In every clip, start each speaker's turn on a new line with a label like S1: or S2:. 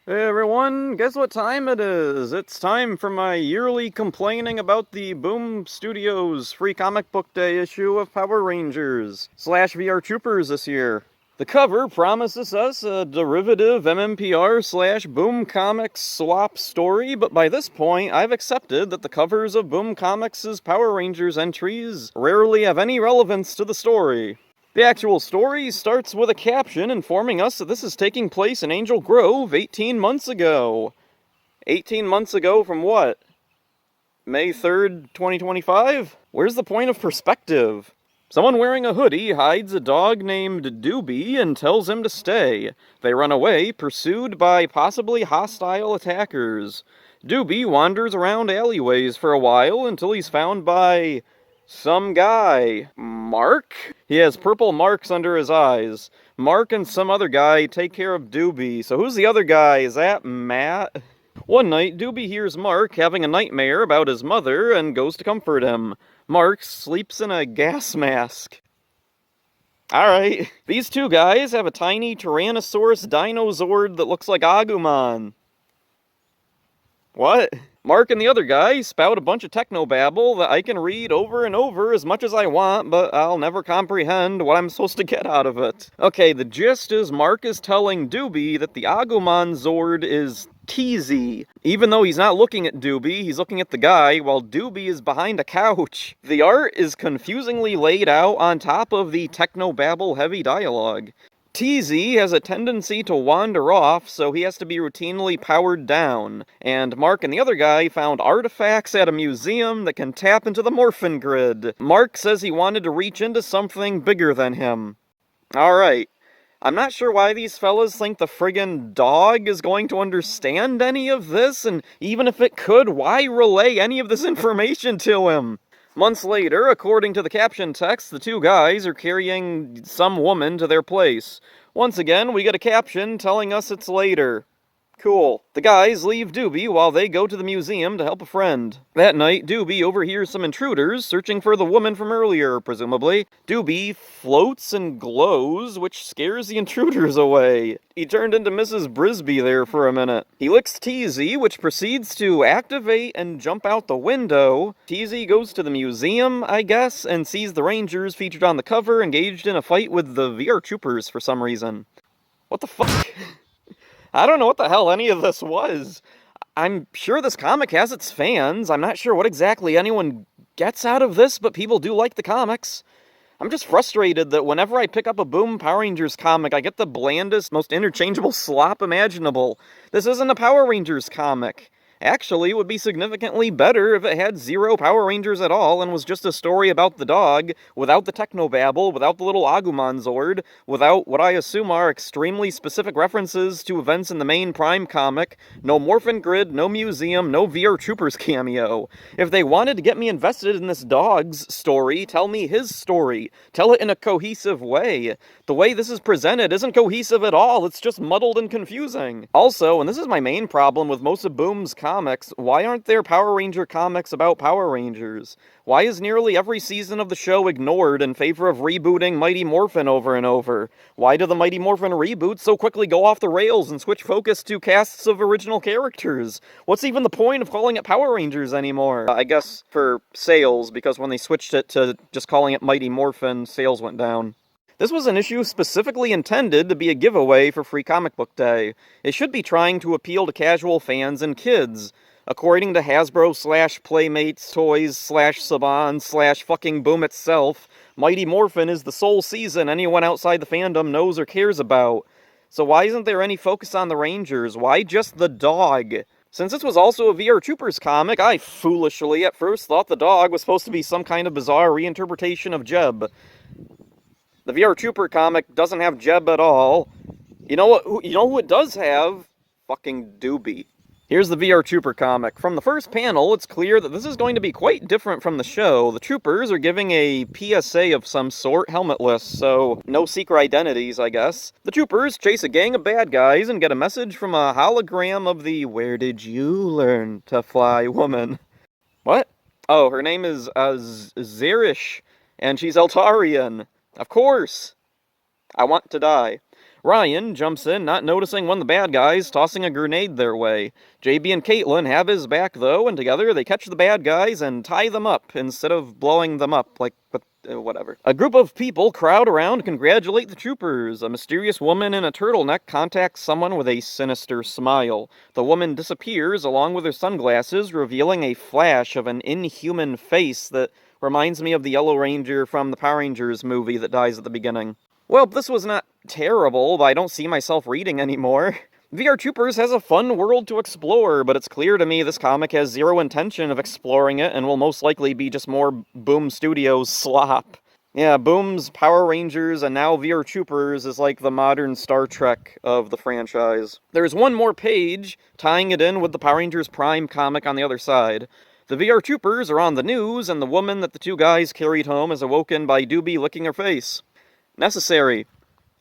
S1: Hey everyone, guess what time it is? It's time for my yearly complaining about the Boom Studios free comic book day issue of Power Rangers / VR Troopers this year. The cover promises us a derivative MMPR / Boom Comics swap story, but by this point I've accepted that the covers of Boom Comics' Power Rangers entries rarely have any relevance to the story. The actual story starts with a caption informing us that this is taking place in Angel Grove 18 months ago. 18 months ago from what? May 3rd, 2025? Where's the point of perspective? Someone wearing a hoodie hides a dog named Doobie and tells him to stay. They run away, pursued by possibly hostile attackers. Doobie wanders around alleyways for a while until he's found by some guy. Mark? He has purple marks under his eyes. Mark and some other guy take care of Doobie. So who's the other guy? Is that Matt? One night, Doobie hears Mark having a nightmare about his mother and goes to comfort him. Mark sleeps in a gas mask. Alright, these two guys have a tiny Tyrannosaurus Dinozord that looks like Agumon. What? Mark and the other guy spout a bunch of technobabble that I can read over and over as much as I want, but I'll never comprehend what I'm supposed to get out of it. Okay, the gist is Mark is telling Doobie that the Agumon Zord is Teasy. Even though he's not looking at Doobie, he's looking at the guy, while Doobie is behind a couch. The art is confusingly laid out on top of the technobabble heavy dialogue. TZ has a tendency to wander off, so he has to be routinely powered down. And Mark and the other guy found artifacts at a museum that can tap into the Morphin Grid. Mark says he wanted to reach into something bigger than him. Alright. I'm not sure why these fellas think the friggin' dog is going to understand any of this, and even if it could, why relay any of this information to him? Months later, according to the caption text, the two guys are carrying some woman to their place. Once again, we get a caption telling us it's later. Cool. The guys leave Doobie while they go to the museum to help a friend. That night, Doobie overhears some intruders searching for the woman from earlier, presumably. Doobie floats and glows, which scares the intruders away. He turned into Mrs. Brisby there for a minute. He licks TZ, which proceeds to activate and jump out the window. TZ goes to the museum, I guess, and sees the Rangers featured on the cover engaged in a fight with the VR Troopers for some reason. What the fuck? I don't know what the hell any of this was. I'm sure this comic has its fans. I'm not sure what exactly anyone gets out of this, but people do like the comics. I'm just frustrated that whenever I pick up a Boom Power Rangers comic, I get the blandest, most interchangeable slop imaginable. This isn't a Power Rangers comic. Actually, it would be significantly better if it had zero Power Rangers at all and was just a story about the dog, without the technobabble, without the little Agumon Zord, without what I assume are extremely specific references to events in the main Prime comic, no Morphin Grid, no museum, no VR Troopers cameo. If they wanted to get me invested in this dog's story, tell me his story. Tell it in a cohesive way. The way this is presented isn't cohesive at all, it's just muddled and confusing. Also, and this is my main problem with most of Boom's comics, why aren't there Power Ranger comics about Power Rangers? Why is nearly every season of the show ignored in favor of rebooting Mighty Morphin over and over? Why do the Mighty Morphin reboots so quickly go off the rails and switch focus to casts of original characters? What's even the point of calling it Power Rangers anymore? I guess for sales, because when they switched it to just calling it Mighty Morphin, sales went down. This was an issue specifically intended to be a giveaway for Free Comic Book Day. It should be trying to appeal to casual fans and kids. According to Hasbro / Playmates Toys / Saban / fucking Boom itself, Mighty Morphin is the sole season anyone outside the fandom knows or cares about. So why isn't there any focus on the Rangers? Why just the dog? Since this was also a VR Troopers comic, I foolishly at first thought the dog was supposed to be some kind of bizarre reinterpretation of Jeb. The VR Trooper comic doesn't have Jeb at all. You know who it does have? Fucking Doobie. Here's the VR Trooper comic. From the first panel, it's clear that this is going to be quite different from the show. The Troopers are giving a PSA of some sort, helmetless, so no secret identities, I guess. The Troopers chase a gang of bad guys and get a message from a hologram of the "Where did you learn to fly" woman. What? Oh, her name is Zerish, and she's Eltarian. Of course! I want to die. Ryan jumps in, not noticing one of the bad guys tossing a grenade their way. JB and Caitlin have his back, though, and together they catch the bad guys and tie them up instead of blowing them up, like, whatever. A group of people crowd around to congratulate the troopers. A mysterious woman in a turtleneck contacts someone with a sinister smile. The woman disappears along with her sunglasses, revealing a flash of an inhuman face that reminds me of the Yellow Ranger from the Power Rangers movie that dies at the beginning. Well, this was not terrible, but I don't see myself reading anymore. VR Troopers has a fun world to explore, but it's clear to me this comic has zero intention of exploring it and will most likely be just more Boom Studios slop. Yeah, Boom's Power Rangers and now VR Troopers is like the modern Star Trek of the franchise. There's one more page tying it in with the Power Rangers Prime comic on the other side. The VR Troopers are on the news, and the woman that the two guys carried home is awoken by Doobie licking her face. Necessary.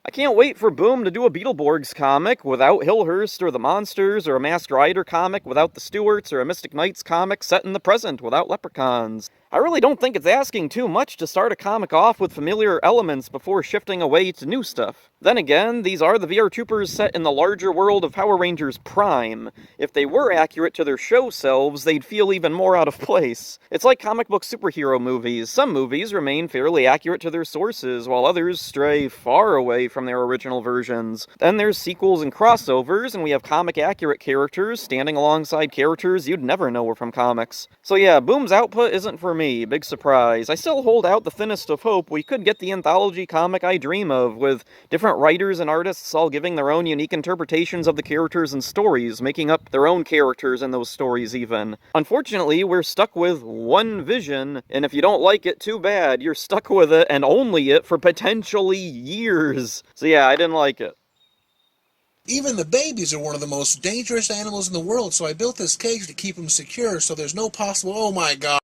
S1: I can't wait for Boom to do a Beetleborgs comic without Hillhurst or the Monsters, or a Masked Rider comic without the Stewarts, or a Mystic Knights comic set in the present without leprechauns. I really don't think it's asking too much to start a comic off with familiar elements before shifting away to new stuff. Then again, these are the VR Troopers set in the larger world of Power Rangers Prime. If they were accurate to their show selves, they'd feel even more out of place. It's like comic book superhero movies. Some movies remain fairly accurate to their sources, while others stray far away from their original versions. Then there's sequels and crossovers, and we have comic-accurate characters standing alongside characters you'd never know were from comics. So yeah, Boom's output isn't for me. Big surprise. I still hold out the thinnest of hope we could get the anthology comic I dream of, with different writers and artists all giving their own unique interpretations of the characters and stories, making up their own characters in those stories even. Unfortunately, we're stuck with one vision, and if you don't like it, too bad. You're stuck with it, and only it, for potentially years. So yeah, I didn't like it.
S2: Even the babies are one of the most dangerous animals in the world, so I built this cage to keep them secure so there's no possible, oh my god.